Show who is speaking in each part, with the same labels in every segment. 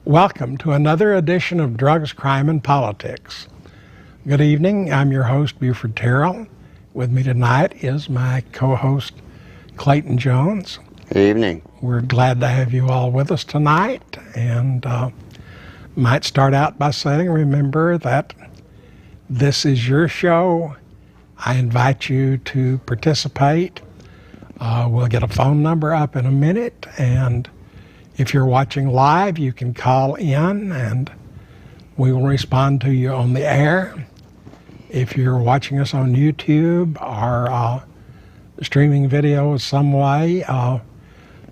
Speaker 1: Welcome to another edition of Drugs, Crime, and Politics. Good evening. I'm your host, Buford Terrell. With me tonight is my co-host, Clayton Jones.
Speaker 2: Good evening.
Speaker 1: We're glad to have you all with us tonight, and might start out by saying, remember that this is your show. I invite you to participate. We'll get a phone number up in a minute, and if you're watching live, you can call in and we will respond to you on the air. If you're watching us on YouTube or streaming video in some way,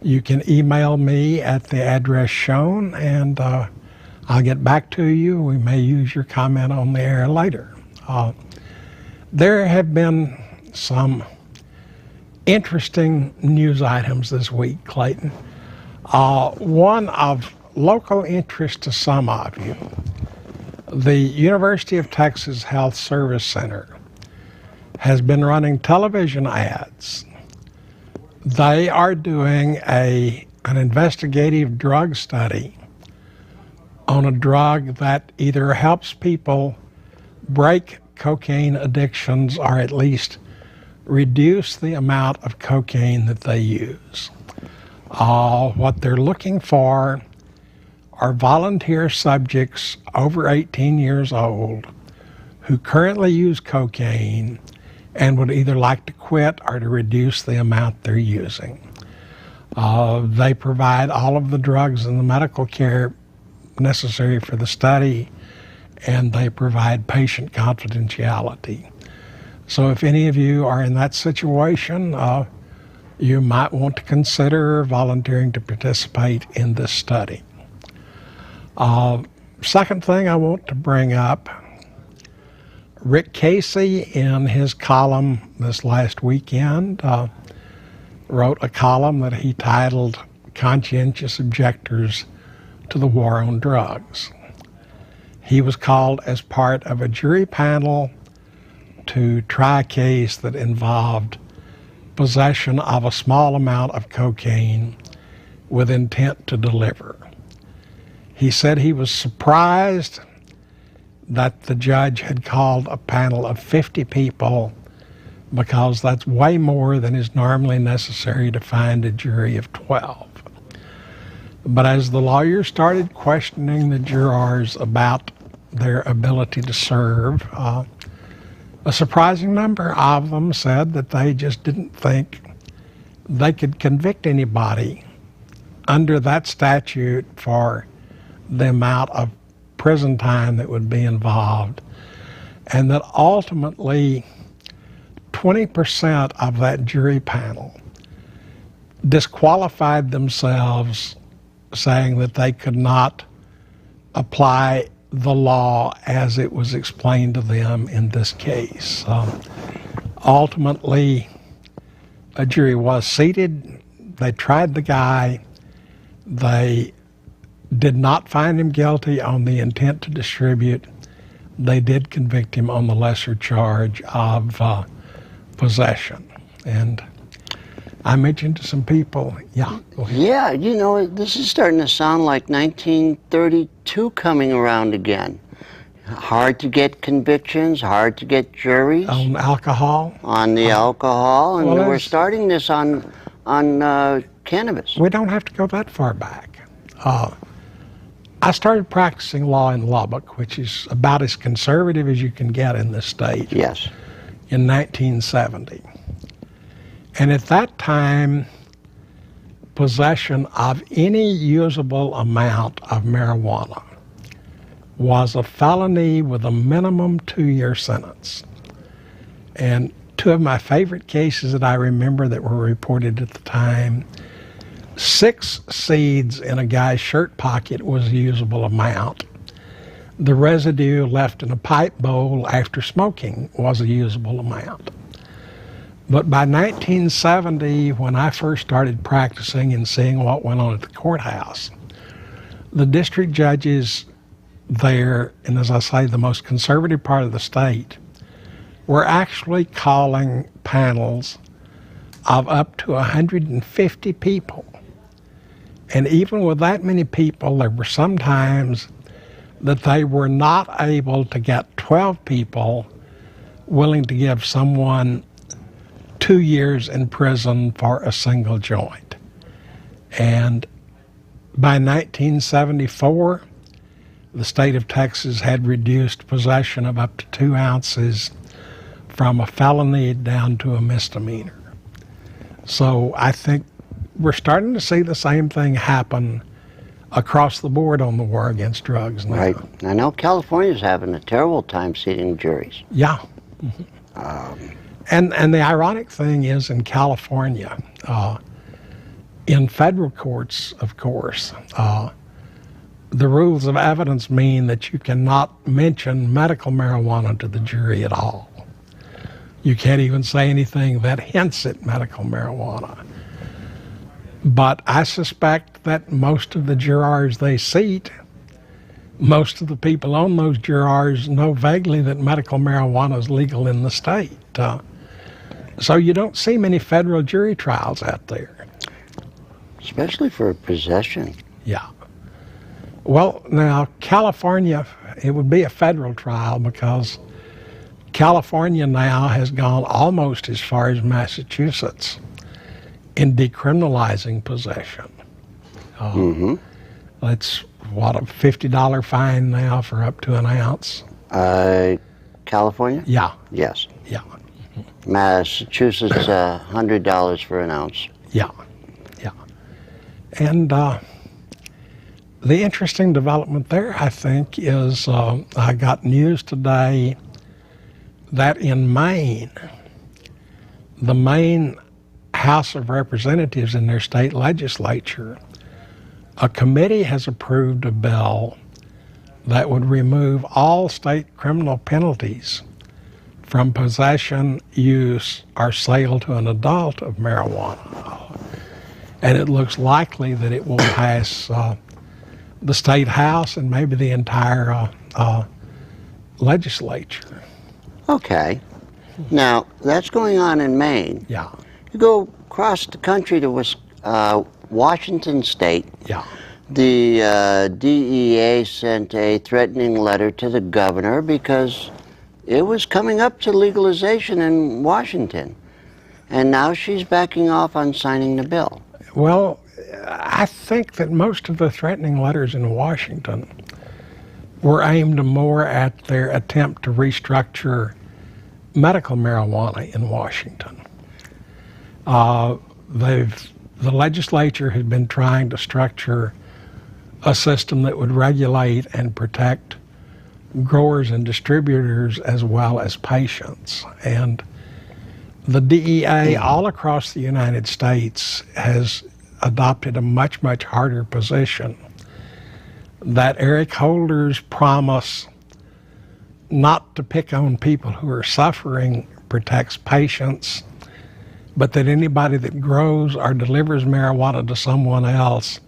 Speaker 1: you can email me at the address shown and I'll get back to you. We may use your comment on the air later. There have been some interesting news items this week, Clayton. One of local interest to some of you, the University of Texas Health Service Center has been running television ads. They are doing an investigative drug study on a drug that either helps people break cocaine addictions or at least reduce the amount of cocaine that they use. What they're looking for are volunteer subjects over 18 years old who currently use cocaine and would either like to quit or to reduce the amount they're using. They provide all of the drugs and the medical care necessary for the study, and they provide patient confidentiality. So if any of you are in that situation, you might want to consider volunteering to participate in this study. Second thing I want to bring up, Rick Casey in his column this last weekend wrote a column that he titled Conscientious Objectors to the War on Drugs. He was called as part of a jury panel to try a case that involved possession of a small amount of cocaine with intent to deliver. He said he was surprised that the judge had called a panel of 50 people because that's way more than is normally necessary to find a jury of 12. But as the lawyers started questioning the jurors about their ability to serve, a surprising number of them said that they just didn't think they could convict anybody under that statute for the amount of prison time that would be involved, and that ultimately 20% of that jury panel disqualified themselves, saying that they could not apply the law as it was explained to them in this case. Ultimately, a jury was seated. They tried the guy. They did not find him guilty on the intent to distribute. They did convict him on the lesser charge of possession. And I mentioned to some people, yeah, go ahead.
Speaker 2: Yeah, you know, this is starting to sound like 1932 coming around again. Hard to get convictions, hard to get juries.
Speaker 1: On alcohol?
Speaker 2: On the alcohol, and
Speaker 1: well,
Speaker 2: we're starting this on cannabis.
Speaker 1: We don't have to go that far back. I started practicing law in Lubbock, which is about as conservative as you can get in this state.
Speaker 2: Yes.
Speaker 1: In 1970. And at that time, possession of any usable amount of marijuana was a felony with a minimum 2-year sentence. And two of my favorite cases that I remember that were reported at the time, 6 seeds in a guy's shirt pocket was a usable amount. The residue left in a pipe bowl after smoking was a usable amount. But by 1970, when I first started practicing and seeing what went on at the courthouse, the district judges there, and as I say, the most conservative part of the state, were actually calling panels of up to 150 people And even with that many people, there were some times that they were not able to get 12 people willing to give someone 2 years in prison for a single joint. And by 1974, the state of Texas had reduced possession of up to 2 ounces from a felony down to a misdemeanor. So I think we're starting to see the same thing happen across the board on the war against drugs now.
Speaker 2: Right. I know California's having a terrible time seating juries.
Speaker 1: Yeah. And the ironic thing is, in California, in federal courts, of course, the rules of evidence mean that you cannot mention medical marijuana to the jury at all. You can't even say anything that hints at medical marijuana. But I suspect that most of the jurors they seat, most of the people on those jurors know vaguely that medical marijuana is legal in the state. So you don't see many federal jury trials out there.
Speaker 2: Especially for possession.
Speaker 1: Yeah. Well, now, California, it would be a federal trial because California now has gone almost as far as Massachusetts in decriminalizing possession. It's, what, a $50 fine now for up to an ounce?
Speaker 2: California?
Speaker 1: Yeah.
Speaker 2: Yes.
Speaker 1: Yeah.
Speaker 2: Massachusetts, $100 for an ounce.
Speaker 1: Yeah. Yeah. And the interesting development there, I think, is I got news today that in Maine, the Maine House of Representatives in their state legislature, a committee has approved a bill that would remove all state criminal penalties from possession, use, or sale to an adult of marijuana. And it looks likely that it will pass the state house and maybe the entire legislature.
Speaker 2: Okay. Now, that's going on in Maine.
Speaker 1: Yeah.
Speaker 2: You go across the country to Washington State.
Speaker 1: Yeah.
Speaker 2: The DEA sent a threatening letter to the governor because it was coming up to legalization in Washington. And now she's backing off on signing the bill.
Speaker 1: Well, I think that most of the threatening letters in Washington were aimed more at their attempt to restructure medical marijuana in Washington. The legislature had been trying to structure a system that would regulate and protect growers and distributors as well as patients. And the DEA all across the United States has adopted a much, much harder position, that Eric Holder's promise not to pick on people who are suffering protects patients, but that anybody that grows or delivers marijuana to someone else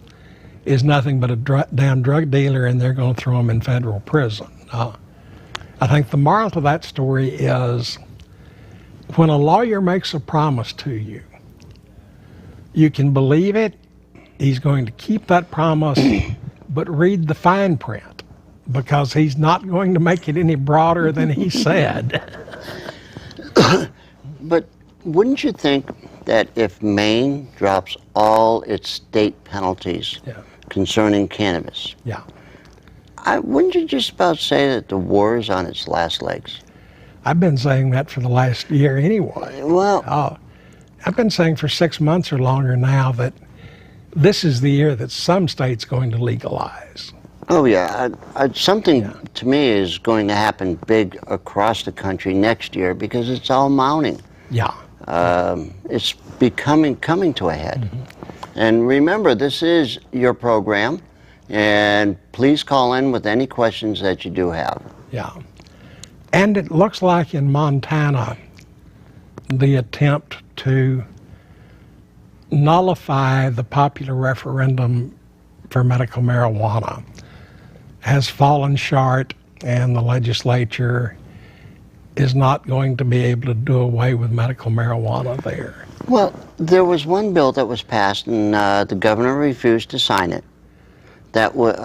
Speaker 1: is nothing but a damn drug dealer, and they're going to throw them in federal prison. I think the moral to that story is, when a lawyer makes a promise to you, you can believe it, he's going to keep that promise, but read the fine print, because he's not going to make it any broader than he said.
Speaker 2: But wouldn't you think that if Maine drops all its state penalties concerning cannabis, wouldn't you just about say that the war is on its last legs?
Speaker 1: I've been saying that for the last year anyway.
Speaker 2: Well,
Speaker 1: I've been saying for 6 months or longer now that this is the year that some states going to legalize.
Speaker 2: Oh yeah, something to me is going to happen big across the country next year because it's all mounting.
Speaker 1: Yeah.
Speaker 2: It's coming to a head. And remember, this is your program, and please call in with any questions that you do have.
Speaker 1: Yeah. And it looks like in Montana, the attempt to nullify the popular referendum for medical marijuana has fallen short, and the legislature is not going to be able to do away with medical marijuana there.
Speaker 2: Well, there was one bill that was passed, and the governor refused to sign it. That was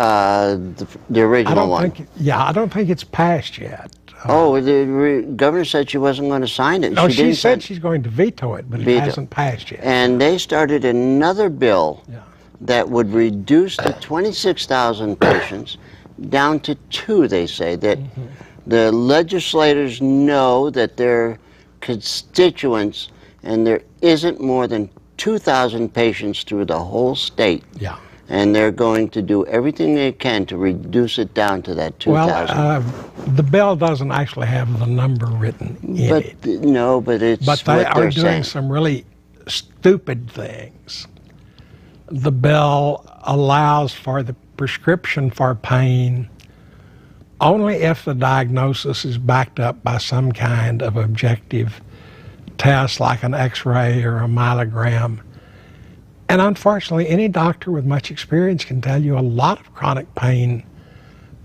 Speaker 2: the original one.
Speaker 1: I don't think it's passed yet.
Speaker 2: The governor said she wasn't going to sign it.
Speaker 1: No, she said she's going to veto it, but it hasn't passed yet.
Speaker 2: And they started another bill that would reduce the 26,000 patients down to 2, they say. That the legislators know that their constituents, and there isn't more than 2,000 patients through the whole state.
Speaker 1: Yeah.
Speaker 2: And they're going to do everything they can to reduce it down to that 2,000.
Speaker 1: Well, the bill doesn't actually have the number written in it.
Speaker 2: No, but it's
Speaker 1: But they are doing some really stupid things. The bill allows for the prescription for pain only if the diagnosis is backed up by some kind of objective test like an X-ray or a myelogram. And unfortunately, any doctor with much experience can tell you a lot of chronic pain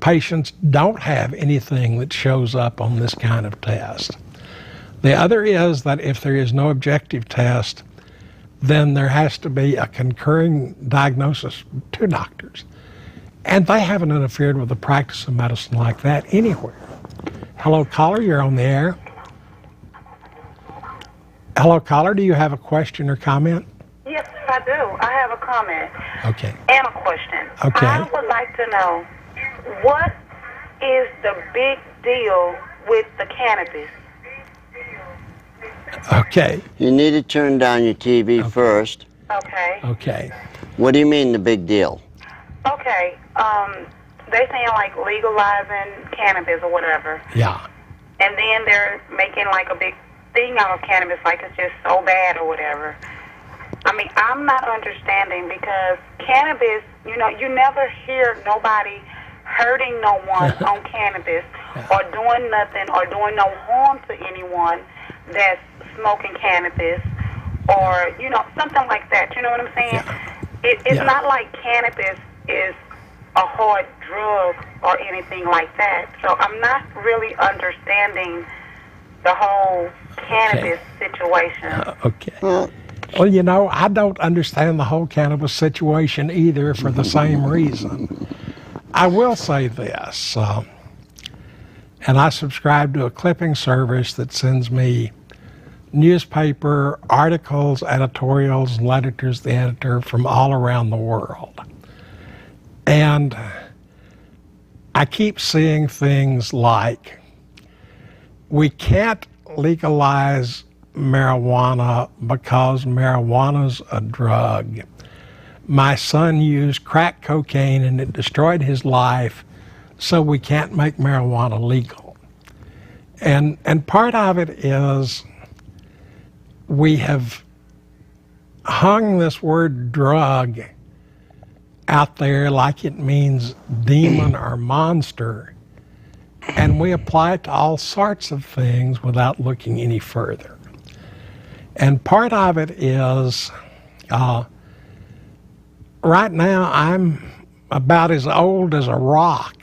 Speaker 1: patients don't have anything that shows up on this kind of test. The other is that if there is no objective test, then there has to be a concurring diagnosis from 2 doctors. And they haven't interfered with the practice of medicine like that anywhere. Hello, caller, you're on the air. Hello, caller, do you have a question or comment?
Speaker 3: Yes, I do. I have a comment.
Speaker 1: Okay.
Speaker 3: And a question.
Speaker 1: Okay.
Speaker 3: I would like to know, what is the big deal with the cannabis?
Speaker 1: Okay.
Speaker 2: You need to turn down your TV first.
Speaker 3: Okay.
Speaker 1: Okay.
Speaker 2: What do you mean, the big deal?
Speaker 3: Okay. They saying like legalizing cannabis or whatever.
Speaker 1: Yeah.
Speaker 3: And then they're making like a big thing out of cannabis, like it's just so bad or whatever. I mean, I'm not understanding, because cannabis, you know, you never hear nobody hurting no one on cannabis or doing nothing or doing no harm to anyone that's smoking cannabis or, you know, something like that. You know what I'm saying?
Speaker 1: Yeah.
Speaker 3: It's not like cannabis is a hard drug or anything like that. So I'm not really understanding the whole cannabis situation.
Speaker 1: Okay. Well, you know, I don't understand the whole cannabis situation either for the same reason. I will say this, and I subscribe to a clipping service that sends me newspaper articles, editorials, letters to the editor from all around the world. And I keep seeing things like, we can't legalize marijuana because marijuana's a drug. My son used crack cocaine and it destroyed his life, so we can't make marijuana legal. And part of it is we have hung this word drug out there like it means demon or monster, and we apply it to all sorts of things without looking any further. And part of it is, right now I'm about as old as a rock,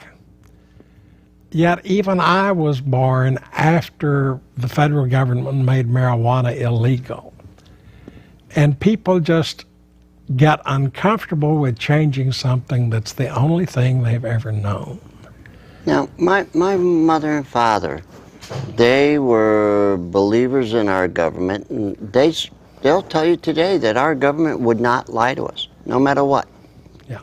Speaker 1: yet even I was born after the federal government made marijuana illegal. And people just get uncomfortable with changing something that's the only thing they've ever known.
Speaker 2: Now, my mother and father, they were believers in our government, and they'll tell you today that our government would not lie to us, no matter what.
Speaker 1: Yeah.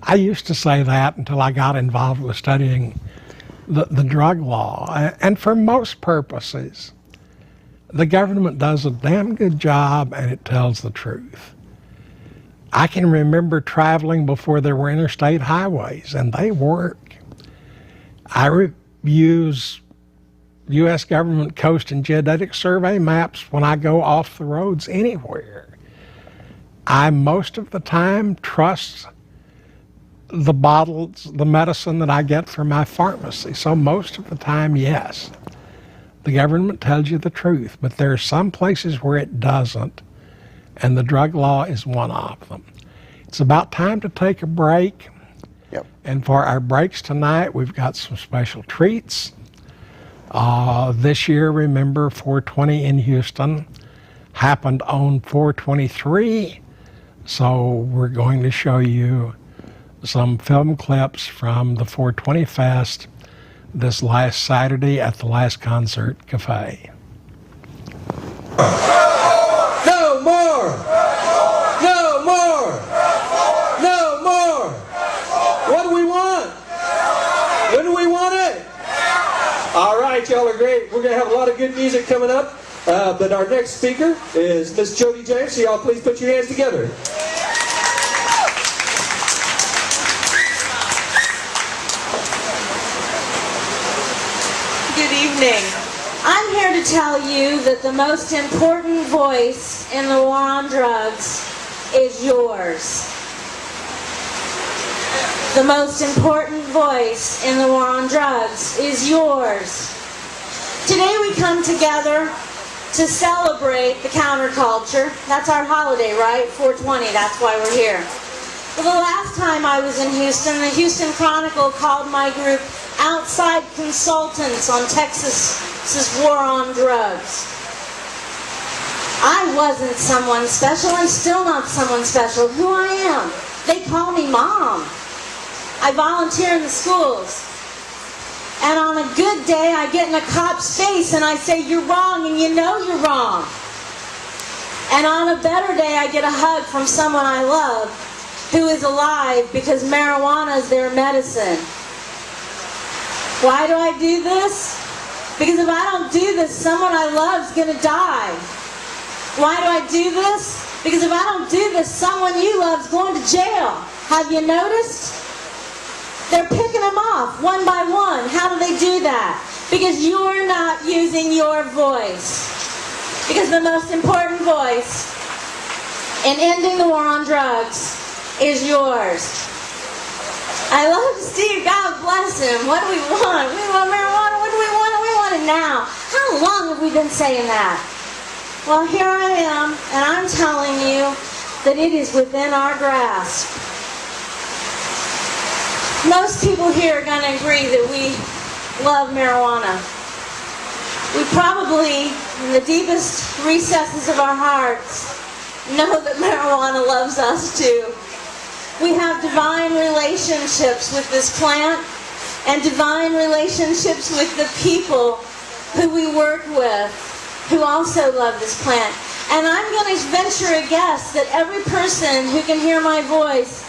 Speaker 1: I used to say that until I got involved with studying the drug law. And for most purposes, the government does a damn good job and it tells the truth. I can remember traveling before there were interstate highways, and they work. I use U.S. government coast and geodetic survey maps when I go off the roads anywhere. I, most of the time, trust the bottles, the medicine that I get from my pharmacy. So most of the time, yes, the government tells you the truth, but there are some places where it doesn't, and the drug law is one of them. It's about time to take a break.
Speaker 2: Yep.
Speaker 1: And for our breaks tonight, we've got some special treats. This year, remember, 420 in Houston happened on 423, so we're going to show you some film clips from the 420 Fest this last Saturday at the Last Concert Cafe.
Speaker 4: No more! No more! No more! What do we want? When do we want it? All right, y'all are great. We're going to have a lot of good music coming up. But our next speaker is Miss Jodi James. So y'all please put your hands together.
Speaker 5: Good evening. I'm here to tell you that the most important voice in the war on drugs is yours. The most important voice in the war on drugs is yours. Today we come together to celebrate the counterculture. That's our holiday, right? 420, that's why we're here. Well, the last time I was in Houston, the Houston Chronicle called my group outside consultants on Texas's war on drugs. I wasn't someone special. I'm still not someone special. Who I am. They call me Mom. I volunteer in the schools. And on a good day, I get in a cop's face and I say, "You're wrong," and you know you're wrong. And on a better day, I get a hug from someone I love who is alive because marijuana is their medicine. Why do I do this? Because if I don't do this, someone I love is going to die. Why do I do this? Because if I don't do this, someone you love is going to jail. Have you noticed? They're picking them off one by one. How do they do that? Because you're not using your voice. Because the most important voice in ending the war on drugs is yours. I love Steve. God bless him. What do we want? We want marijuana. What do we want? We want it now. How long have we been saying that? Well, here I am, and I'm telling you that it is within our grasp. Most people here are going to agree that we love marijuana. We probably, in the deepest recesses of our hearts, know that marijuana loves us too. We have divine relationships with this plant and divine relationships with the people who we work with who also love this plant. And I'm going to venture a guess that every person who can hear my voice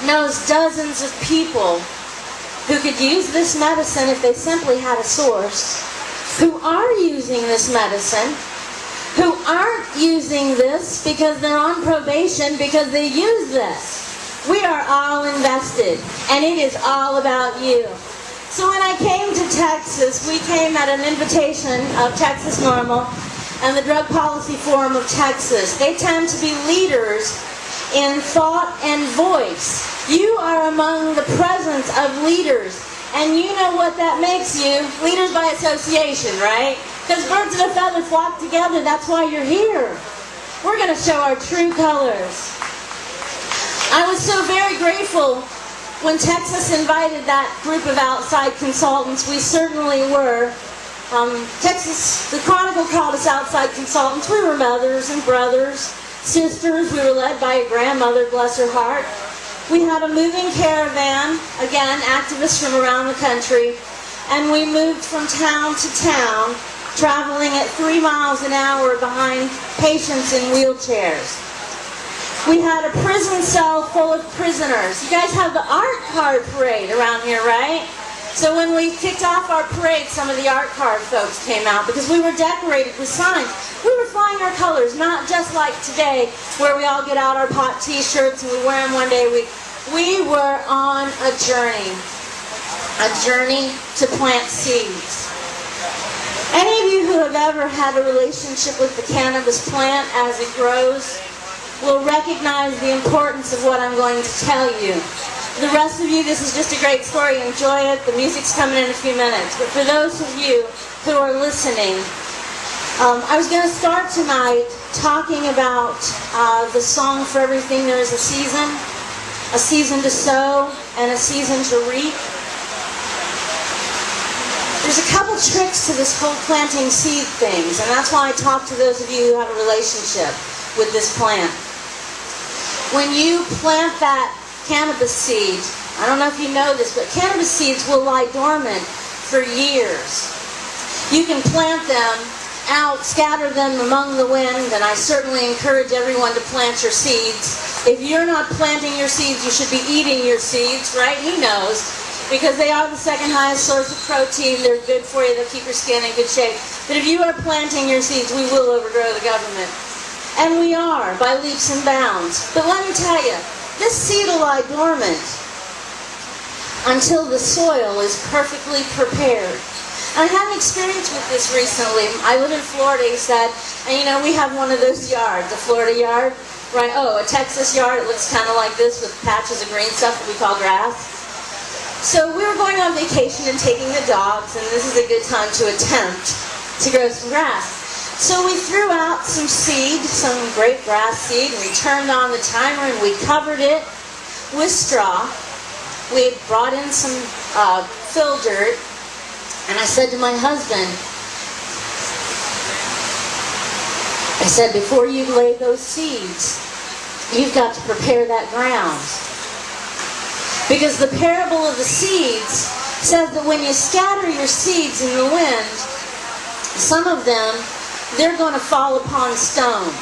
Speaker 5: knows dozens of people who could use this medicine if they simply had a source, who are using this medicine, who aren't using this because they're on probation because they use this. We are all invested, and it is all about you. So when I came to Texas, we came at an invitation of Texas Normal and the Drug Policy Forum of Texas. They tend to be leaders in thought and voice. You are among the presence of leaders, and you know what that makes you. Leaders by association, right? Because birds of a feather flock together. That's why you're here. We're going to show our true colors. I was so very grateful when Texas invited that group of outside consultants. We certainly were. Texas, the Chronicle called us outside consultants. We were mothers and brothers, sisters. We were led by a grandmother, bless her heart. We had a moving caravan, again, activists from around the country, and we moved from town to town, traveling at 3 miles an hour behind patients in wheelchairs. We had a prison cell full of prisoners. You guys have the art card parade around here, right? So when we kicked off our parade, some of the art card folks came out because we were decorated with signs. We were flying our colors, not just like today where we all get out our pot t-shirts and we wear them one day a week. We were on a journey to plant seeds. Any of you who have ever had a relationship with the cannabis plant as it grows will recognize the importance of what I'm going to tell you. The rest of you, this is just a great story. Enjoy it. The music's coming in a few minutes. But for those of you who are listening, I was going to start tonight talking about the song "For Everything There Is a season to sow and a season to reap." There's a couple tricks to this whole planting seed things, and that's why I talk to those of you who have a relationship with this plant. When you plant that cannabis seed, I don't know if you know this, but cannabis seeds will lie dormant for years. You can plant them out, scatter them among the wind, and I certainly encourage everyone to plant your seeds. If you're not planting your seeds, you should be eating your seeds, right? He knows, because they are the second highest source of protein. They're good for you. They'll keep your skin in good shape. But if you are planting your seeds, we will overgrow the government. And we are, by leaps and bounds. But let me tell you, this seed will lie dormant until the soil is perfectly prepared. I had an experience with this recently. I live in Florida, he said, and you know, we have one of those yards, a Florida yard, right? Oh, a Texas yard, it looks kind of like this with patches of green stuff that we call grass. So we were going on vacation and taking the dogs, and this is a good time to attempt to grow some grass. So we threw out some seed, some great grass seed, and we turned on the timer and we covered it with straw. We had brought in some fill dirt. And I said to my husband, I said, before you lay those seeds, you've got to prepare that ground. Because the parable of the seeds says that when you scatter your seeds in the wind, some of them, they're going to fall upon stone.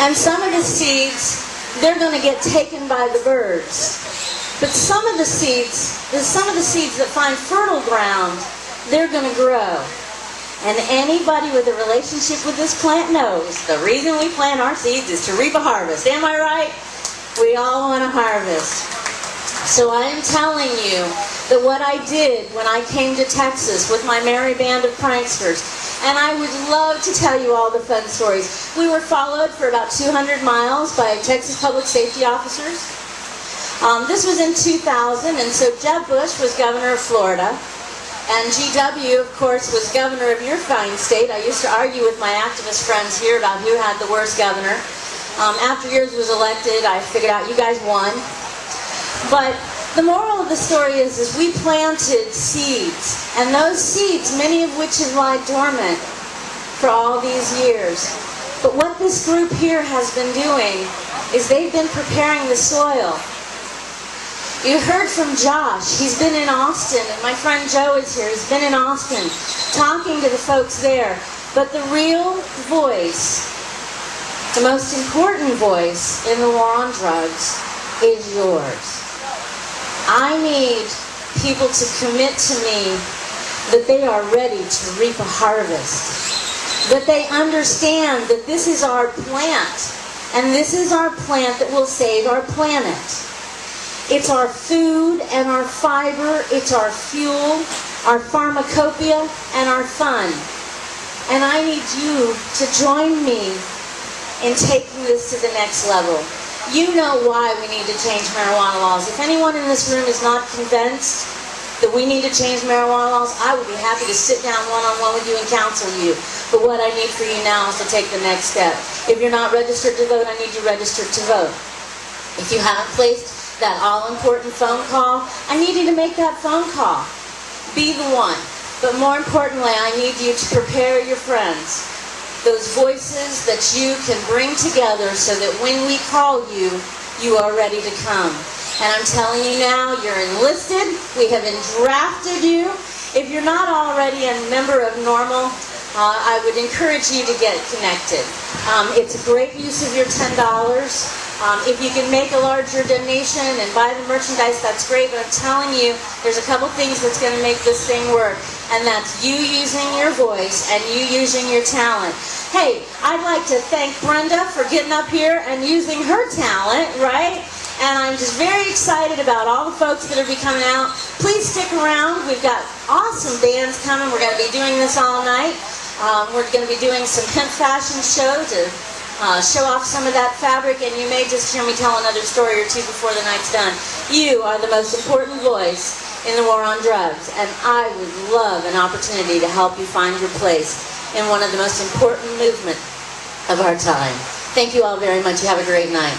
Speaker 5: And some of the seeds, they're going to get taken by the birds. But some of the seeds that find fertile ground, they're going to grow. And anybody with a relationship with this plant knows the reason we plant our seeds is to reap a harvest. Am I right? We all want a harvest. So I am telling you that what I did when I came to Texas with my merry band of pranksters, and I would love to tell you all the fun stories. We were followed for about 200 miles by Texas public safety officers. This was in 2000, and so Jeb Bush was governor of Florida, and GW, of course, was governor of your fine state. I used to argue with my activist friends here about who had the worst governor. After yours was elected, I figured out you guys won. But the moral of the story is we planted seeds, and those seeds, many of which have lied dormant for all these years. But what this group here has been doing is they've been preparing the soil. You heard from Josh. He's been in Austin, and my friend Joe is here. He's been in Austin talking to the folks there. But the real voice, the most important voice in the war on drugs is yours. I need people to commit to me that they are ready to reap a harvest. That they understand that this is our plant, and this is our plant that will save our planet. It's our food and our fiber, it's our fuel, our pharmacopoeia, and our fun. And I need you to join me in taking this to the next level. You know why we need to change marijuana laws. If anyone in this room is not convinced that we need to change marijuana laws, I would be happy to sit down one-on-one with you and counsel you. But what I need for you now is to take the next step. If you're not registered to vote, I need you registered to vote. If you haven't placed that all-important phone call, I need you to make that phone call. Be the one. But more importantly, I need you to prepare your friends. Those voices that you can bring together so that when we call you, you are ready to come. And I'm telling you now, you're enlisted. We have drafted you. If you're not already a member of Normal, I would encourage you to get connected. It's a great use of your $10. If you can make a larger donation and buy the merchandise, that's great, but I'm telling you, there's a couple things that's going to make this thing work, and that's you using your voice and you using your talent. Hey, I'd like to thank Brenda for getting up here and using her talent, right? And I'm just very excited about all the folks that will be coming out. Please stick around. We've got awesome bands coming. We're going to be doing this all night. We're going to be doing some Hemp Fashion Show to show off some of that fabric, and you may just hear me tell another story or two before the night's done. You are the most important voice in the war on drugs, and I would love an opportunity to help you find your place in one of the most important movements of our time. Thank you all very much. You have a great night.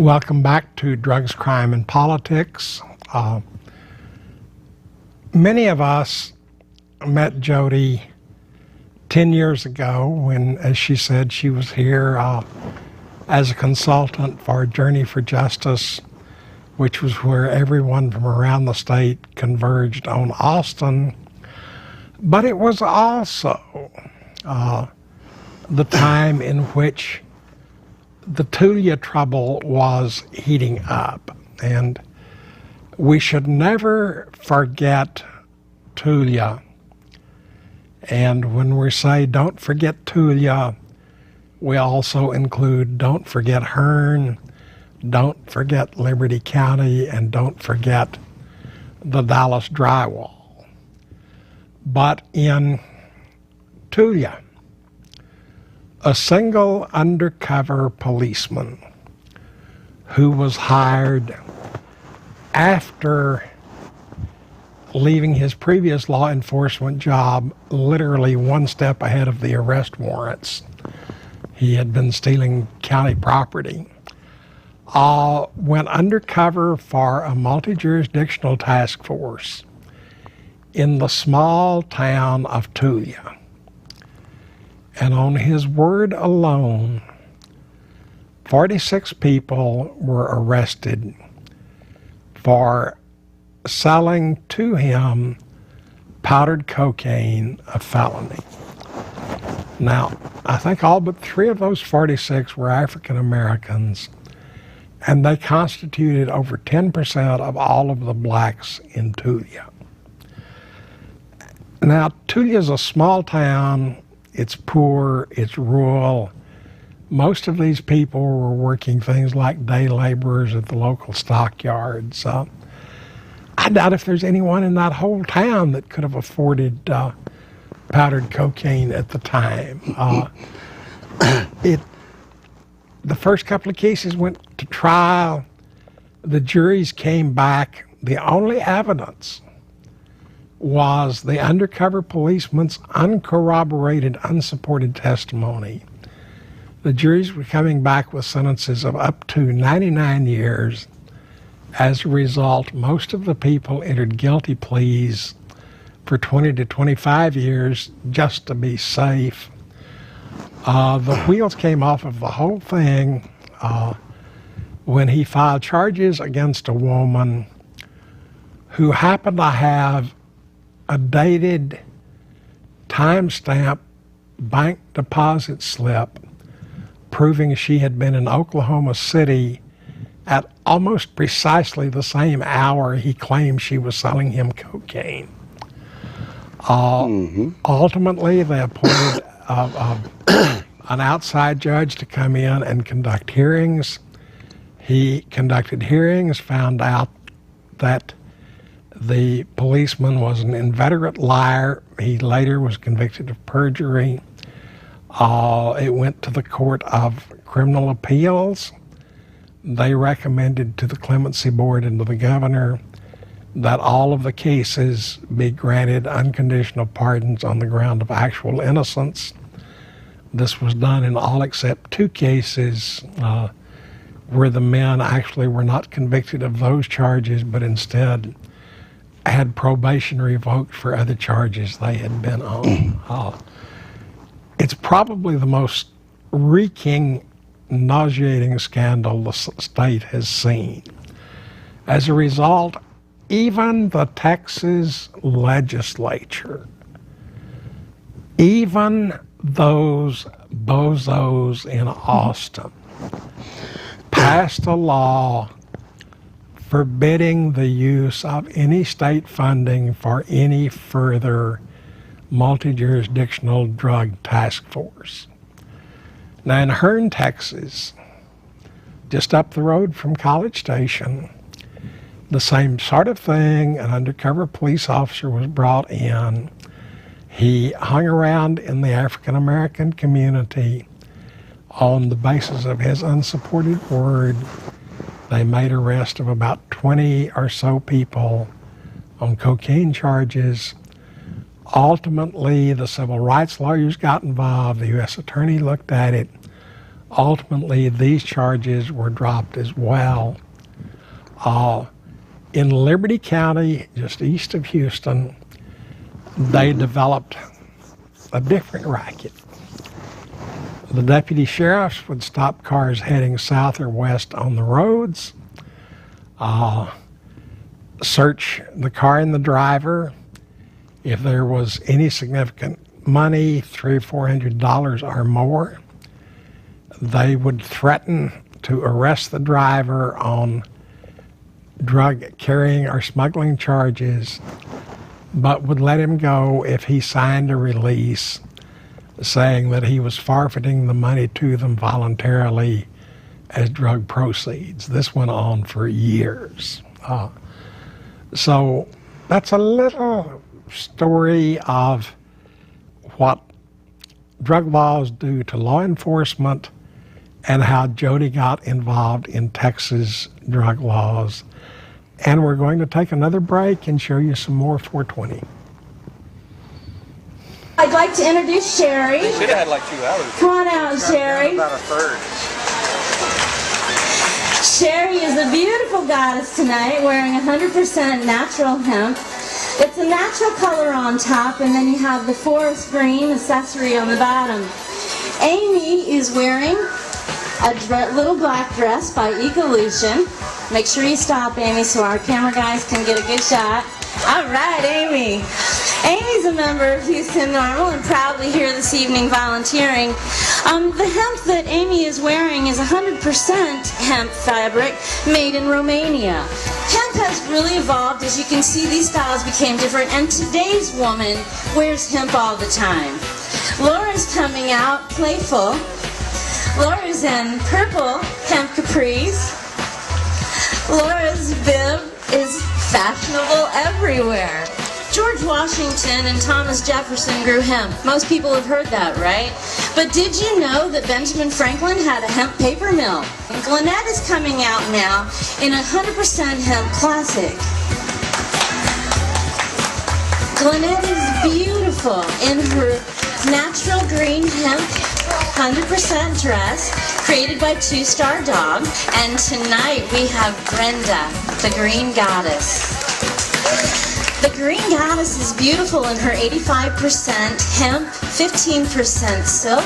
Speaker 1: Welcome back to Drugs, Crime, and Politics. Many of us met Jodi 10 years ago when, as she said, she was here as a consultant for Journey for Justice, which was where everyone from around the state converged on Austin. But it was also the time in which the Tulia trouble was heating up. And we should never forget Tulia. And when we say don't forget Tulia, we also include don't forget Hearn, don't forget Liberty County, and don't forget the Dallas drywall. But in Tulia, a single undercover policeman who was hired after leaving his previous law enforcement job literally one step ahead of the arrest warrants. He had been stealing county property. Went undercover for a multi-jurisdictional task force in the small town of Tulia. And on his word alone, 46 people were arrested for selling to him powdered cocaine, a felony. Now, I think all but 3 of those 46 were African Americans, and they constituted over 10% of all of the blacks in Tulia. Now, Tulia is a small town. It's poor, it's rural. Most of these people were working things like day laborers at the local stockyards. I doubt if there's anyone in that whole town that could have afforded powdered cocaine at the time. The first couple of cases went to trial. The juries came back. The only evidence was the undercover policeman's uncorroborated, unsupported testimony. The juries were coming back with sentences of up to 99 years. As a result, most of the people entered guilty pleas for 20 to 25 years just to be safe. The wheels came off of the whole thing when he filed charges against a woman who happened to have a dated timestamp bank deposit slip proving she had been in Oklahoma City at almost precisely the same hour he claimed she was selling him cocaine. Ultimately, they appointed an outside judge to come in and conduct hearings. He conducted hearings, found out that the policeman was an inveterate liar. He later was convicted of perjury. It went to the Court of Criminal Appeals. They recommended to the Clemency Board and to the governor that all of the cases be granted unconditional pardons on the ground of actual innocence. This was done in all except 2 cases where the men actually were not convicted of those charges, but instead had probation revoked for other charges they had been on. It's probably the most reeking, nauseating scandal the state has seen. As a result, even the Texas legislature, even those bozos in Austin, passed a law forbidding the use of any state funding for any further multi-jurisdictional drug task force. Now in Hearn, Texas, just up the road from College Station, the same sort of thing. An undercover police officer was brought in. He hung around in the African American community on the basis of his unsupported word. They made arrest of about 20 or so people on cocaine charges. Ultimately, the civil rights lawyers got involved. The U.S. attorney looked at it. ultimately these charges were dropped as well. In Liberty County, just east of Houston, they developed a different racket. The deputy sheriffs would stop cars heading south or west on the roads, search the car and the driver. If there was any significant money, $300 or $400 or more, they would threaten to arrest the driver on drug carrying or smuggling charges, but would let him go if he signed a release saying that he was forfeiting the money to them voluntarily as drug proceeds. This went on for years. So that's a little story of what drug laws do to law enforcement and how Jodi got involved in Texas drug laws. And we're going to take another break and show you some more 420.
Speaker 5: I'd like to introduce Sherry.
Speaker 6: They should have had like 2 hours.
Speaker 5: Come on out, Sherry.
Speaker 6: About a third.
Speaker 5: Sherry is a beautiful goddess tonight, wearing 100% natural hemp. It's a natural color on top, and then you have the forest green accessory on the bottom. Amy is wearing a little black dress by Ecolution. Make sure you stop, Amy, so our camera guys can get a good shot. All right, Amy. Amy's a member of Houston Normal and proudly here this evening volunteering. The hemp that Amy is wearing is 100% hemp fabric made in Romania. Hemp has really evolved. As you can see, these styles became different, and today's woman wears hemp all the time. Laura's coming out playful. Laura's in purple hemp capris. Laura's bib is fashionable everywhere. George Washington and Thomas Jefferson grew hemp. Most people have heard that, right? But did you know that Benjamin Franklin had a hemp paper mill? Glenette is coming out now in a 100% hemp classic. Glenette is beautiful in her natural green hemp 100% dress, created by Two Star Dog. And tonight we have Brenda, the Green Goddess. The Green Goddess is beautiful in her 85% hemp, 15% silk.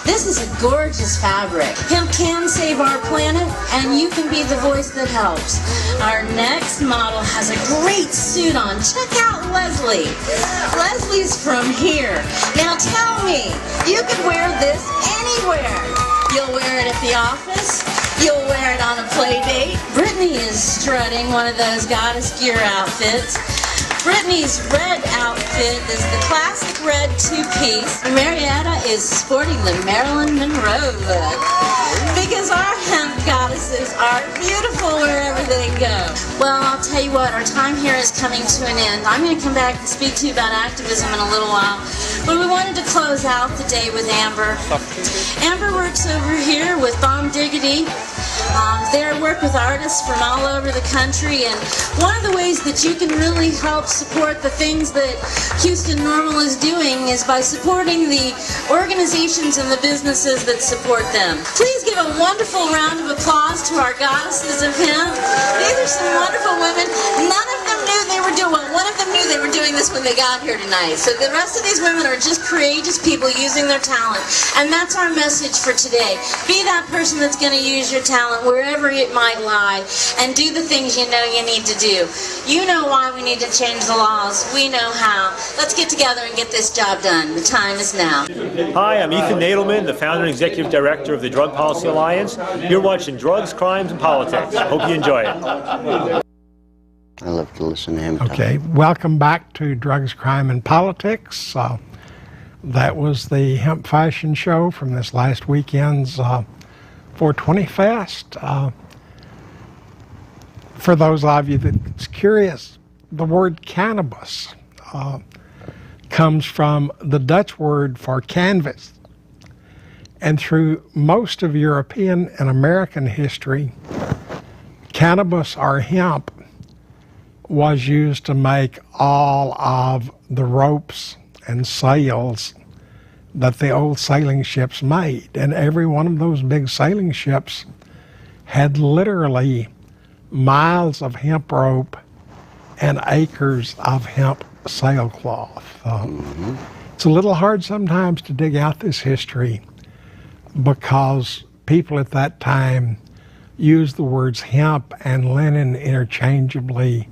Speaker 5: This is a gorgeous fabric. Hemp can save our planet, and you can be the voice that helps. Our next model has a great suit on. Check out Leslie. Leslie's from here. Now tell me, you could wear this anywhere. You'll wear it at the office. You'll wear it on a play date. Brittany is strutting one of those goddess gear outfits. Brittany's red outfit is the classic red two-piece. Marietta is sporting the Marilyn Monroe look. Because our hemp goddesses are beautiful wherever they go. Well, I'll tell you what, our time here is coming to an end. I'm going to come back and speak to you about activism in a little while. But we wanted to close out the day with Amber. Amber works over here with Bomb Diggity. They work with artists from all over the country, and one of the ways that you can really help support the things that Houston Normal is doing is by supporting the organizations and the businesses that support them. Please give a wonderful round of applause to our goddesses of hemp. These are some wonderful women. None of them knew they were doing, one of them knew they were doing this when they got here tonight. So the rest of these women are just courageous people using their talent, and that's our message for today. Be that person that's going to use your talent wherever it might lie, and do the things you know you need to do. You know why we need to change the laws. We know how. Let's get together and get this job done. The time is now.
Speaker 7: Hi, I'm Ethan Nadelman, the founder and executive director of the Drug Policy Alliance. You're watching Drugs, Crimes, and Politics. Hope you enjoy it.
Speaker 2: I love to listen to him talk.
Speaker 1: Okay, welcome back to Drugs, Crime, and Politics. That was the Hemp Fashion Show from this last weekend's 420 Fest. For those of you that's curious, the word cannabis comes from the Dutch word for canvas. And through most of European and American history, cannabis or hemp was used to make all of the ropes and sails that the old sailing ships made. And every one of those big sailing ships had literally miles of hemp rope and acres of hemp sailcloth. It's a little hard sometimes to dig out this history because people at that time used the words hemp and linen interchangeably,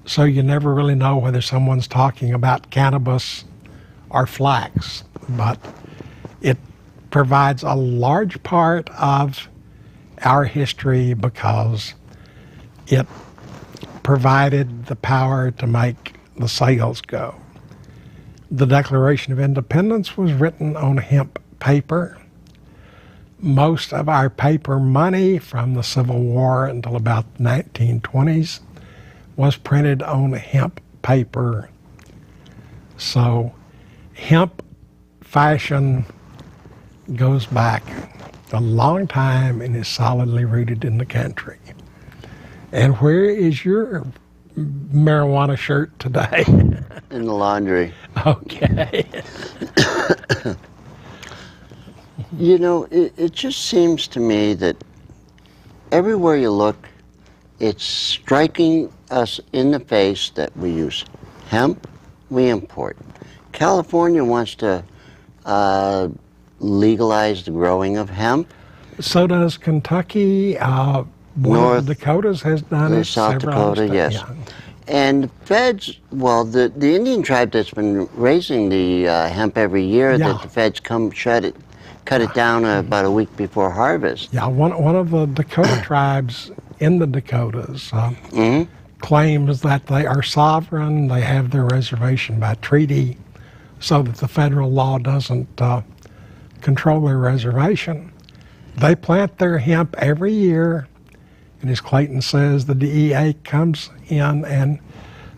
Speaker 1: so you never really know whether someone's talking about cannabis or flax. But it provides a large part of our history because it provided the power to make the sails go. The Declaration of Independence was written on hemp paper. Most of our paper money from the Civil War until about the 1920s was printed on hemp paper. So hemp fashion goes back a long time and is solidly rooted in the country. And where is your marijuana shirt today?
Speaker 2: In the laundry.
Speaker 1: Okay.
Speaker 2: You know, it just seems to me that everywhere you look, it's striking us in the face that we use hemp, we import. California wants to legalize the growing of hemp.
Speaker 1: So does Kentucky. One
Speaker 2: North
Speaker 1: of the Dakotas has done it.
Speaker 2: South
Speaker 1: several
Speaker 2: Dakota,
Speaker 1: other
Speaker 2: yes.
Speaker 1: states, yeah.
Speaker 2: And the feds, well, the Indian tribe that's been raising the hemp every year,
Speaker 1: Yeah.
Speaker 2: that the feds come cut it down about a week before harvest.
Speaker 1: Yeah, one of the Dakota tribes in the Dakotas claims that they are sovereign. They have their reservation by treaty, so that the federal law doesn't control their reservation. They plant their hemp every year, and as Clayton says, the DEA comes in and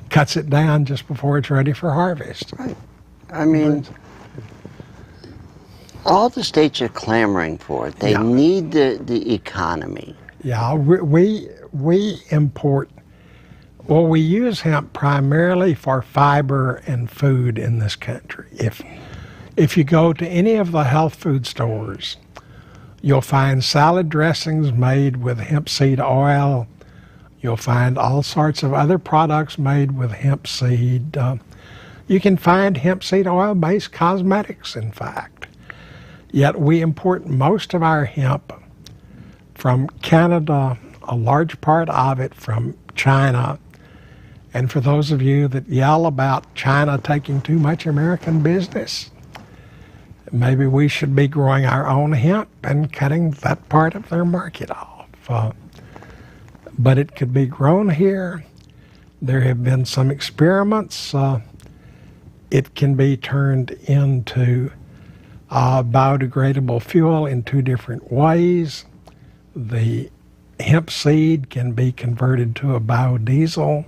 Speaker 1: cuts it down just before it's ready for harvest.
Speaker 2: Right. I mean, all the states are clamoring for it. They
Speaker 1: Yeah.
Speaker 2: need the economy.
Speaker 1: Yeah, we import, well, we use hemp primarily for fiber and food in this country. If you go to any of the health food stores, you'll find salad dressings made with hemp seed oil. You'll find all sorts of other products made with hemp seed. You can find hemp seed oil-based cosmetics, in fact. Yet we import most of our hemp from Canada, a large part of it from China. And for those of you that yell about China taking too much American business, maybe we should be growing our own hemp and cutting that part of their market off. But it could be grown here. There have been some experiments. It can be turned into biodegradable fuel in two different ways. The hemp seed can be converted to a biodiesel,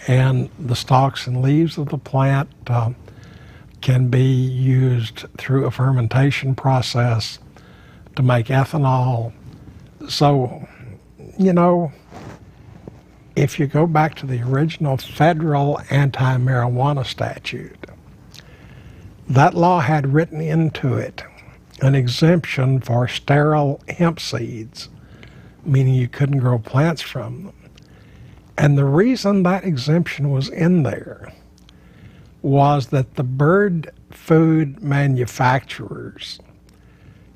Speaker 1: and the stalks and leaves of the plant can be used through a fermentation process to make ethanol. So, you know, if you go back to the original federal anti-marijuana statute, that law had written into it an exemption for sterile hemp seeds, meaning you couldn't grow plants from them. And the reason that exemption was in there was that the bird food manufacturers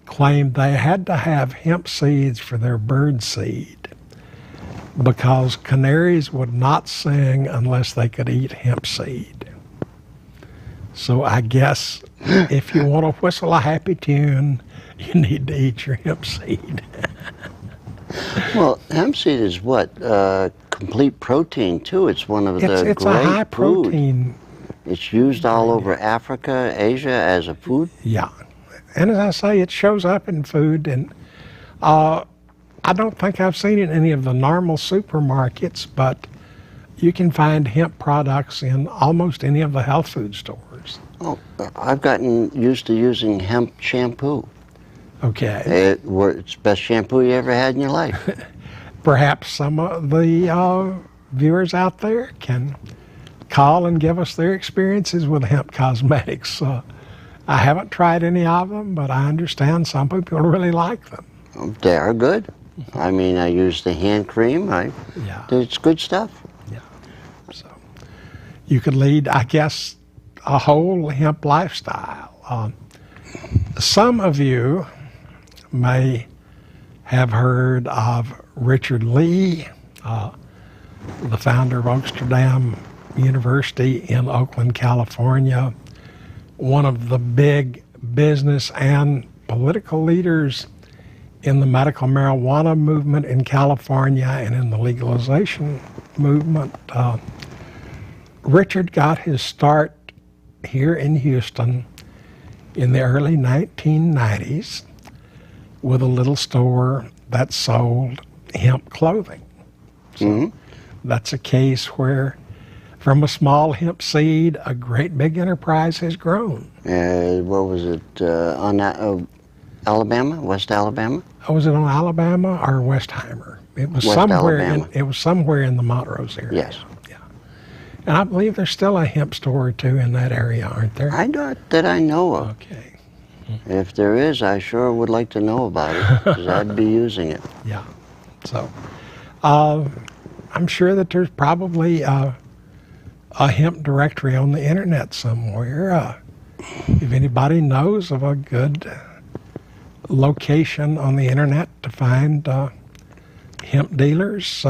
Speaker 1: claimed they had to have hemp seeds for their bird seed because canaries would not sing unless they could eat hemp seed. So I guess if you want to whistle a happy tune, you need to eat your hemp seed.
Speaker 2: Well, hemp seed is what? Complete protein, too. It's one of the
Speaker 1: It's
Speaker 2: great
Speaker 1: a high protein.
Speaker 2: Food. It's used all over Africa, Asia as a food.
Speaker 1: Yeah. And as I say, it shows up in food. And I don't think I've seen it in any of the normal supermarkets, but you can find hemp products in almost any of the health food stores.
Speaker 2: Oh, I've gotten used to using hemp shampoo.
Speaker 1: Okay.
Speaker 2: It's the best shampoo you ever had in your life.
Speaker 1: Perhaps some of the viewers out there can call and give us their experiences with hemp cosmetics. I haven't tried any of them, but I understand some people really like them.
Speaker 2: They are good. I mean, I use the hand cream.
Speaker 1: Yeah.
Speaker 2: It's good stuff.
Speaker 1: Yeah. So you could lead, I guess, a whole hemp lifestyle. Some of you may have heard of Richard Lee, the founder of Amsterdam University in Oakland, California, one of the big business and political leaders in the medical marijuana movement in California and in the legalization movement. Richard got his start here in Houston in the early 1990s with a little store that sold hemp clothing. So that's a case where from a small hemp seed, a great big enterprise has grown.
Speaker 2: What was it, on Alabama, West Alabama?
Speaker 1: Was it on Alabama or Westheimer? It was
Speaker 2: West
Speaker 1: somewhere
Speaker 2: Alabama.
Speaker 1: it was somewhere in the Montrose area.
Speaker 2: Yes.
Speaker 1: Yeah. And I believe there's still a hemp store or two in that area, aren't there?
Speaker 2: Not that I know of.
Speaker 1: Okay.
Speaker 2: If there is, I sure would like to know about it, because I'd be using it.
Speaker 1: Yeah. So, I'm sure that there's probably a hemp directory on the internet somewhere. If anybody knows of a good location on the internet to find hemp dealers,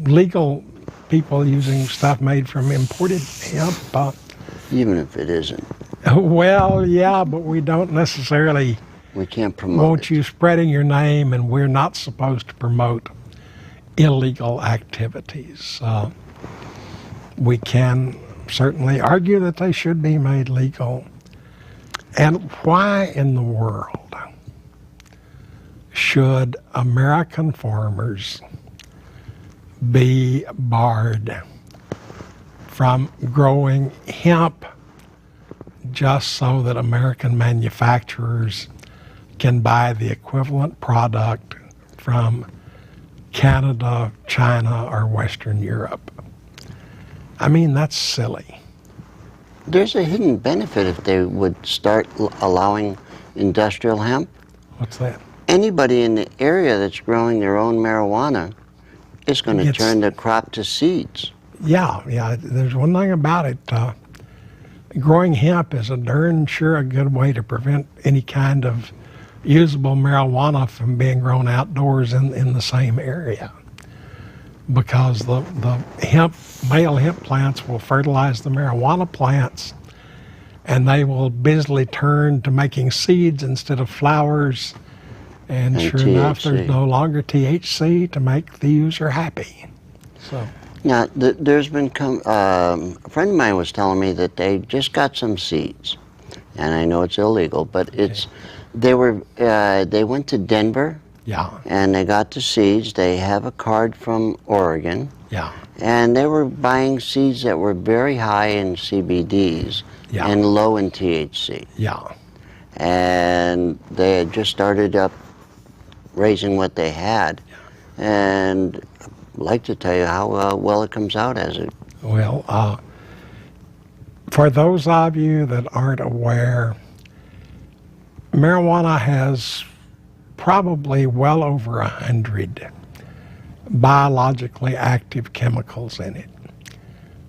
Speaker 1: legal people using stuff made from imported hemp.
Speaker 2: Even if it isn't.
Speaker 1: Well, yeah, but we don't necessarily
Speaker 2: We can't promote
Speaker 1: want
Speaker 2: it.
Speaker 1: you spreading your name, and we're not supposed to promote illegal activities. We can certainly argue that they should be made legal. And why in the world should American farmers be barred from growing hemp just so that American manufacturers can buy the equivalent product from Canada, China, or Western Europe? I mean, that's silly.
Speaker 2: There's a hidden benefit if they would start allowing industrial hemp.
Speaker 1: What's that?
Speaker 2: Anybody in the area that's growing their own marijuana is going to
Speaker 1: It's-
Speaker 2: turn the crop to seeds.
Speaker 1: Yeah. There's one thing about it. Growing hemp is a darn sure a good way to prevent any kind of usable marijuana from being grown outdoors in the same area. Because the male hemp plants will fertilize the marijuana plants, and they will busily turn to making seeds instead of flowers. And sure enough, there's
Speaker 2: THC.
Speaker 1: no longer THC to make the user happy. So.
Speaker 2: Now, there's been a friend of mine was telling me that they just got some seeds, and I know it's illegal, but they went to Denver.
Speaker 1: Yeah.
Speaker 2: And they got the seeds. They have a card from Oregon.
Speaker 1: Yeah.
Speaker 2: And they were buying seeds that were very high in CBDs and low in THC.
Speaker 1: Yeah.
Speaker 2: And they had just started up raising what they had. And I'd like to tell you how well it comes out as it.
Speaker 1: Well, for those of you that aren't aware, marijuana has probably well over 100 biologically active chemicals in it.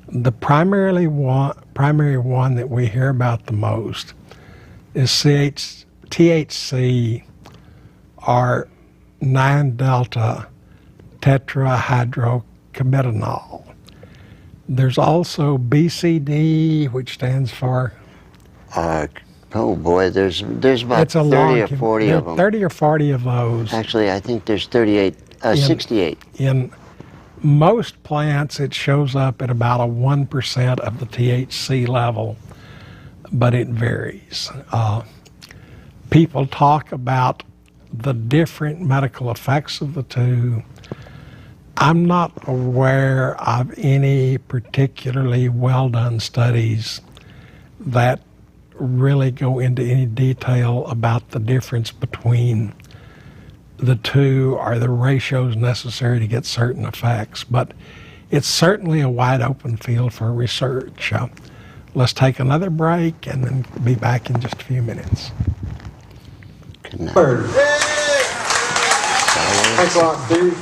Speaker 1: The primary one that we hear about the most is THC, or 9-delta tetrahydrocannabinol. There's also BCD, which stands for...
Speaker 2: Oh boy, there's about
Speaker 1: it's a
Speaker 2: 30 or 40 of them.
Speaker 1: 30 or 40 of those.
Speaker 2: Actually, I think there's 68.
Speaker 1: In most plants, it shows up at about a 1% of the THC level, but it varies. People talk about the different medical effects of the two. I'm not aware of any particularly well-done studies that really go into any detail about the difference between the two or the ratios necessary to get certain effects, but it's certainly a wide open field for research. Let's take another break and then be back in just a few minutes.
Speaker 2: Good night.
Speaker 6: Thanks a lot, Steve.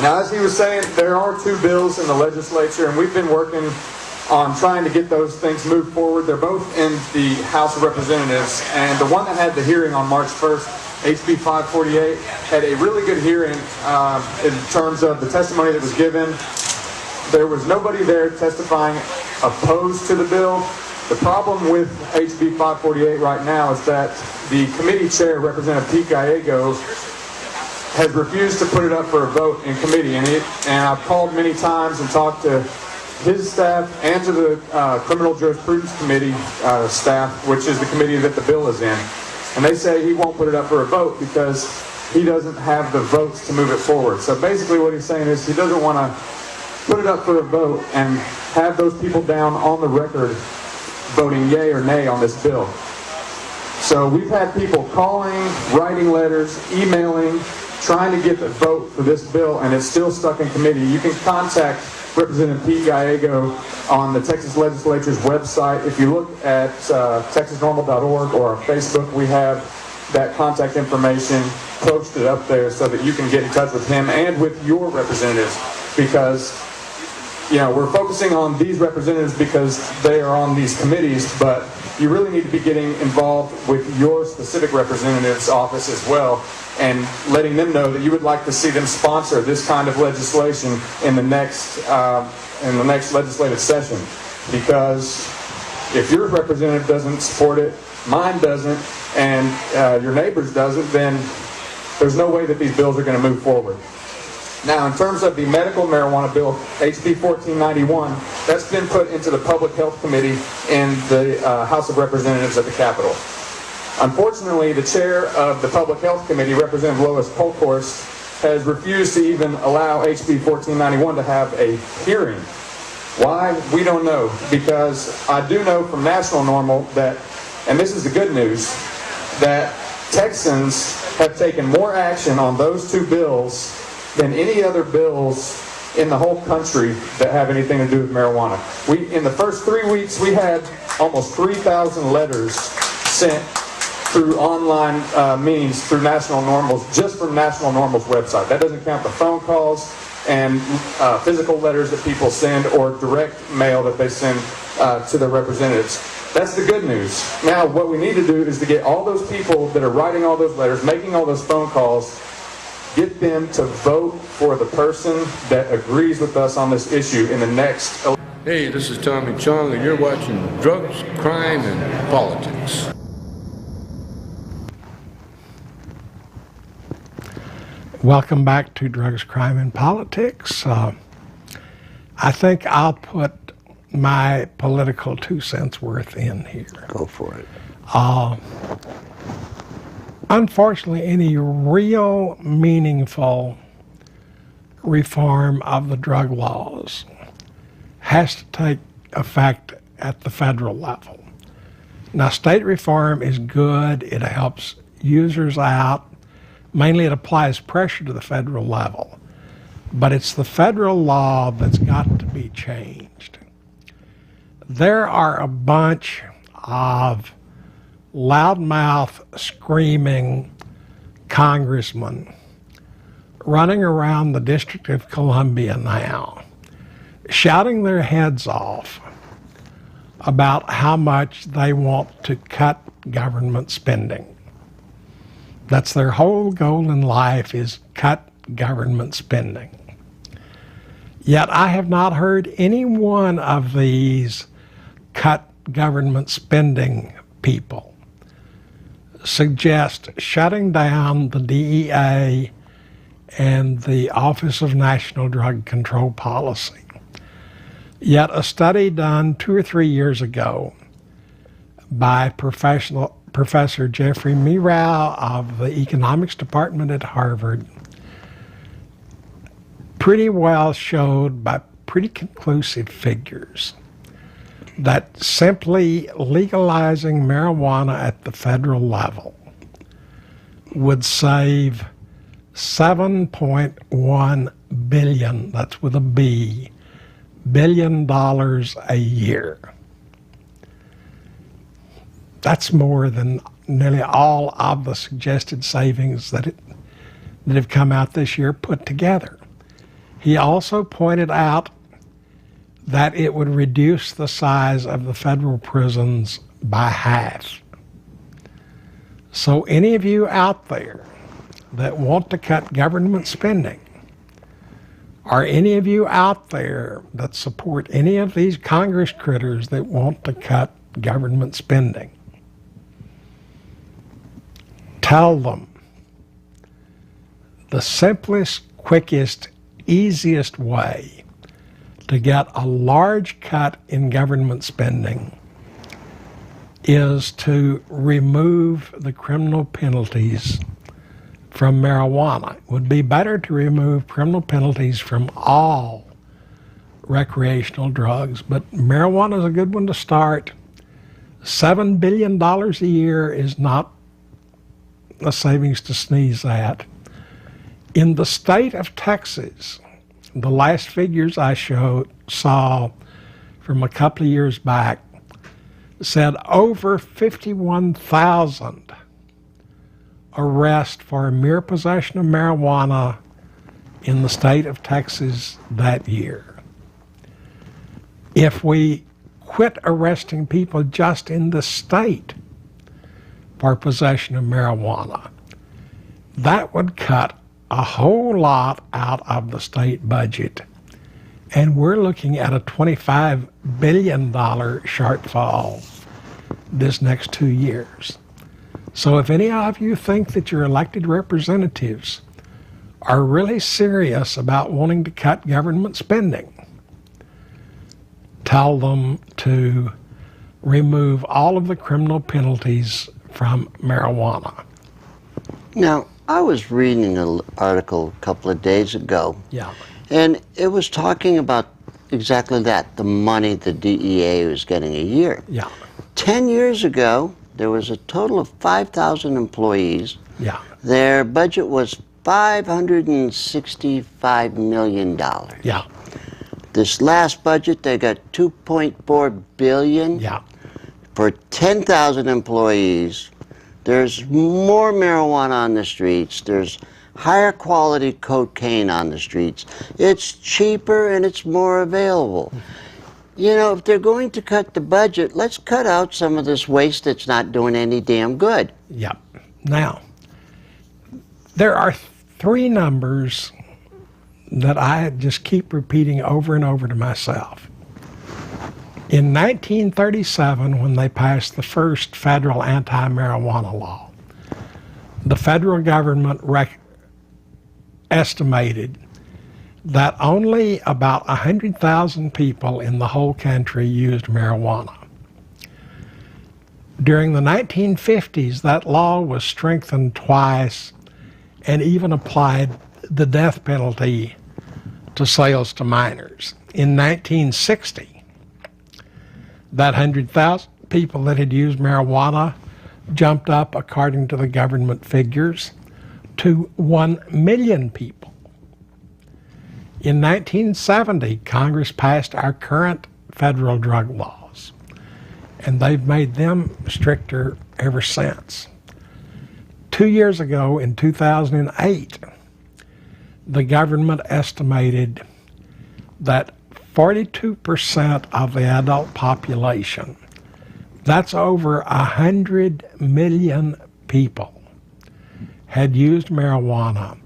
Speaker 6: Now, as he was saying, there are 2 bills in the legislature, and we've been working on trying to get those things moved forward. They're both in the House of Representatives, and the one that had the hearing on March 1st, HB 548, had a really good hearing in terms of the testimony that was given. There was nobody there testifying opposed to the bill. The problem with HB 548 right now is that the committee chair, Representative Pete Gallego, has refused to put it up for a vote in committee, and I've called many times and talked to his staff and to the Criminal Jurisprudence Committee staff, which is the committee that the bill is in, and they say he won't put it up for a vote because he doesn't have the votes to move it forward. So basically what he's saying is he doesn't want to put it up for a vote and have those people down on the record voting yay or nay on this bill. So we've had people calling, writing letters, emailing, trying to get the vote for this bill, and it's still stuck in committee. You can contact Representative Pete Gallego on the Texas Legislature's website. If you look at texasnormal.org or our Facebook, we have that contact information posted up there so that you can get in touch with him and with your representatives, because we're focusing on these representatives because they are on these committees, but you really need to be getting involved with your specific representative's office as well, and letting them know that you would like to see them sponsor this kind of legislation in the next legislative session. Because if your representative doesn't support it, mine doesn't, and your neighbor's doesn't, then there's no way that these bills are going to move forward. Now, in terms of the medical marijuana bill, HB 1491, that's been put into the Public Health Committee in the House of Representatives at the Capitol. Unfortunately, the chair of the Public Health Committee, Representative Lois Polkhorst, has refused to even allow HB 1491 to have a hearing. Why? We don't know, because I do know from National Normal that, and this is the good news, that Texans have taken more action on those 2 bills than any other bills in the whole country that have anything to do with marijuana. In the first 3 weeks, we had almost 3,000 letters sent through online means through National Normal's, just from National Normal's website. That doesn't count the phone calls and physical letters that people send or direct mail that they send to their representatives. That's the good news. Now, what we need to do is to get all those people that are writing all those letters, making all those phone calls, get them to vote for the person that agrees with us on this issue in the next election.
Speaker 8: Hey, this is Tommy Chong, and you're watching Drugs, Crime, and Politics.
Speaker 1: Welcome back to Drugs, Crime, and Politics. I think I'll put my political 2 cents worth in here.
Speaker 2: Go for it.
Speaker 1: Unfortunately, any real meaningful reform of the drug laws has to take effect at the federal level. Now, state reform is good. It helps users out. Mainly it applies pressure to the federal level. But it's the federal law that's got to be changed. There are a bunch of loudmouth, screaming congressmen running around the District of Columbia now, shouting their heads off about how much they want to cut government spending. That's their whole goal in life, is cut government spending. Yet I have not heard any one of these cut government spending people suggest shutting down the DEA and the Office of National Drug Control Policy. Yet a study done 2 or 3 years ago by Professor Jeffrey Merow of the Economics Department at Harvard pretty well showed by pretty conclusive figures that simply legalizing marijuana at the federal level would save $7.1 billion, that's with a B, $1 billion a year. That's more than nearly all of the suggested savings that have come out this year put together. He also pointed out that it would reduce the size of the federal prisons by half. So any of you out there that want to cut government spending, or any of you out there that support any of these Congress critters that want to cut government spending, tell them the simplest, quickest, easiest way to get a large cut in government spending is to remove the criminal penalties from marijuana. It would be better to remove criminal penalties from all recreational drugs, but marijuana is a good one to start. $7 billion a year is not a savings to sneeze at. In the state of Texas, the last figures I saw from a couple of years back said over 51,000 arrests for mere possession of marijuana in the state of Texas that year. If we quit arresting people just in the state for possession of marijuana, that would cut a whole lot out of the state budget. And we're looking at a $25 billion shortfall this next 2 years. So if any of you think that your elected representatives are really serious about wanting to cut government spending, tell them to remove all of the criminal penalties from marijuana.
Speaker 2: Now, I was reading an article a couple of days ago, and it was talking about exactly that, the money the DEA was getting a year. 10 years ago, there was a total of 5,000 employees. Their budget was $565 million. This last budget, they got $2.4 billion. For 10,000 employees. There's more marijuana on the streets. There's higher quality cocaine on the streets. It's cheaper and it's more available. You know, if they're going to cut the budget, let's cut out some of this waste that's not doing any damn good.
Speaker 1: Now, there are three numbers that I just keep repeating over and over to myself. In 1937, when they passed the first federal anti-marijuana law, the federal government estimated that only about 100,000 people in the whole country used marijuana. During the 1950s, that law was strengthened twice and even applied the death penalty to sales to minors. In 1960, that 100,000 people that had used marijuana jumped up, according to the government figures, to 1 million people. In 1970, Congress passed our current federal drug laws, and they've made them stricter ever since. 2 years ago, in 2008, the government estimated that 42% of the adult population, that's over 100 million people, had used marijuana,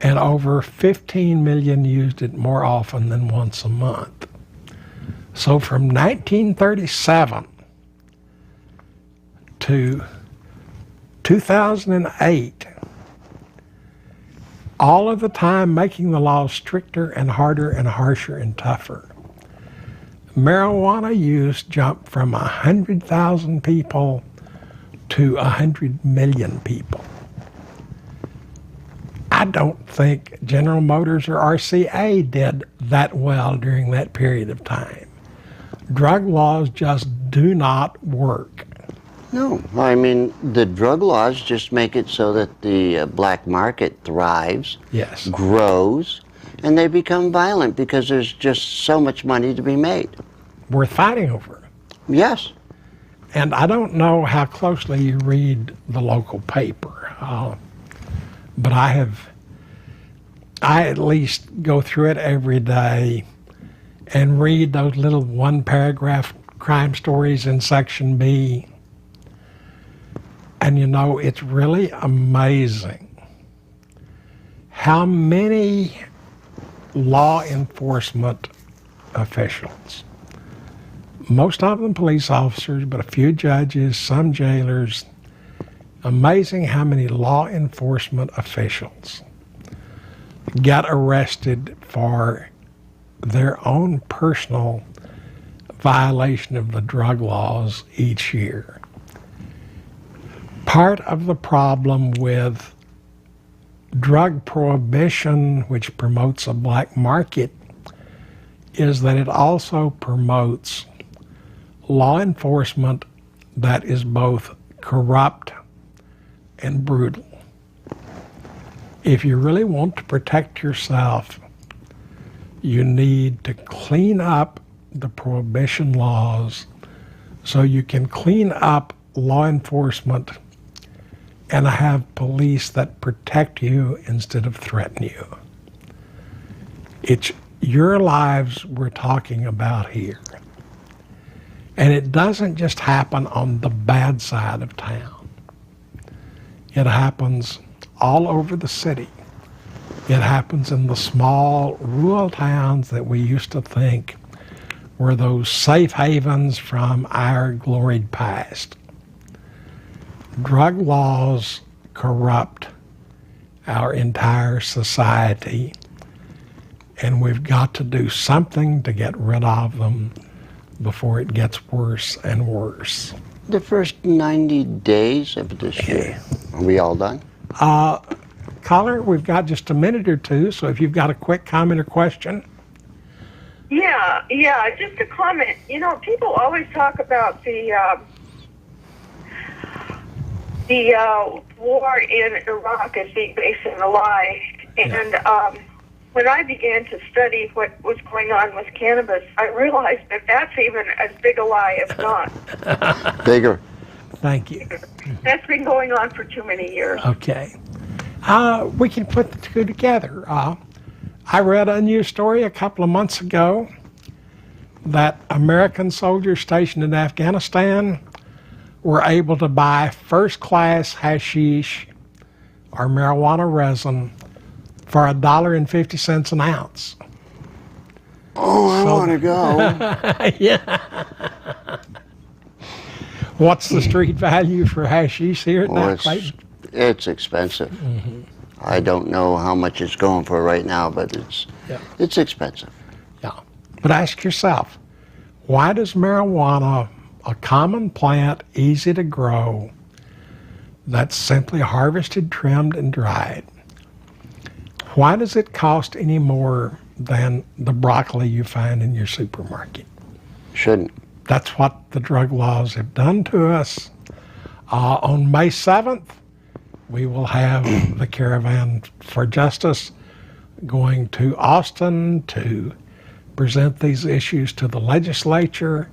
Speaker 1: and over 15 million used it more often than once a month. So from 1937 to 2008, all of the time making the law stricter and harder and harsher and tougher, marijuana use jumped from 100,000 people to 100 million people. I don't think General Motors or RCA did that well during that period of time. Drug laws just do not work.
Speaker 2: No, I mean, the drug laws just make it so that the black market thrives, grows, and they become violent because there's just so much money to be made.
Speaker 1: Worth fighting over.
Speaker 2: Yes.
Speaker 1: And I don't know how closely you read the local paper, but I at least go through it every day and read those little one-paragraph crime stories in Section B. And you know, it's really amazing how many law enforcement officials, most of them police officers, but a few judges, some jailers, amazing how many law enforcement officials got arrested for their own personal violation of the drug laws each year. Part of the problem with drug prohibition, which promotes a black market, is that it also promotes law enforcement that is both corrupt and brutal. If you really want to protect yourself, you need to clean up the prohibition laws so you can clean up law enforcement and have police that protect you instead of threaten you. It's your lives we're talking about here. And it doesn't just happen on the bad side of town. It happens all over the city. It happens in the small rural towns that we used to think were those safe havens from our gloried past. Drug laws corrupt our entire society, and we've got to do something to get rid of them before it gets worse and worse.
Speaker 2: The first 90 days of this year. Are we all done?
Speaker 1: Caller, we've got just a minute or two, so if you've got a quick comment or question.
Speaker 9: Yeah, just a comment. You know, people always talk about the war in Iraq as being based on a lie. And when I began to study what was going on with cannabis, I realized that that's even as big a lie, if not
Speaker 2: bigger.
Speaker 1: Thank you.
Speaker 9: That's been going on for too many years.
Speaker 1: Okay. We can put the two together. I read a news story a couple of months ago that American soldiers stationed in Afghanistan were able to buy first-class hashish or marijuana resin for $1.50 an ounce.
Speaker 2: Oh, I want to go.
Speaker 1: Yeah. What's the street value for hashish here now, Clayton?
Speaker 2: It's expensive. Mm-hmm. I don't know how much it's going for right now, but it's expensive.
Speaker 1: Yeah. But ask yourself, why does marijuana, a common plant, easy to grow, that's simply harvested, trimmed, and dried, why does it cost any more than the broccoli you find in your supermarket?
Speaker 2: Shouldn't.
Speaker 1: That's what the drug laws have done to us. On May 7th, we will have the Caravan for Justice going to Austin to present these issues to the legislature.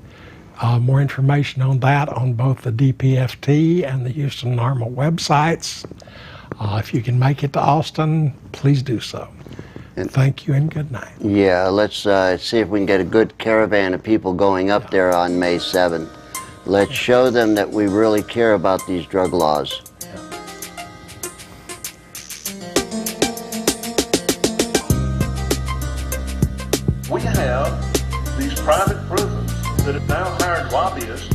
Speaker 1: More information on that on both the DPFT and the Houston Normal websites. If you can make it to Austin, please do so. And thank you and good night.
Speaker 2: Yeah, let's see if we can get a good caravan of people going up there on May 7th. Let's show them that we really care about these drug laws.
Speaker 10: We have these private prisons that have now hired lobbyists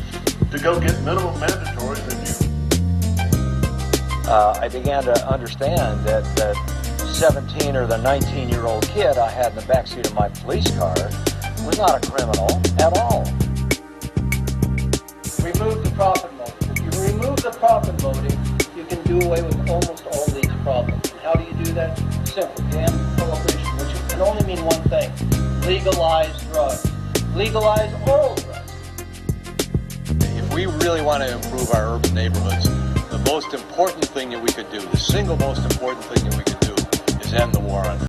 Speaker 10: to go get minimum mandatory review.
Speaker 11: I began to understand that the 17 or the 19-year-old kid I had in the backseat of my police car was not a criminal at all.
Speaker 12: Remove the profit motive. If you remove the profit motive, you can do away with almost all these problems. And how do you do that? Simple. You end prohibition, which can only mean one thing. Legalize drugs. Legalize all drugs.
Speaker 13: If we really want to improve our urban neighborhoods, the most important thing that we could do, the single most important thing that we could do, is end the war on drugs.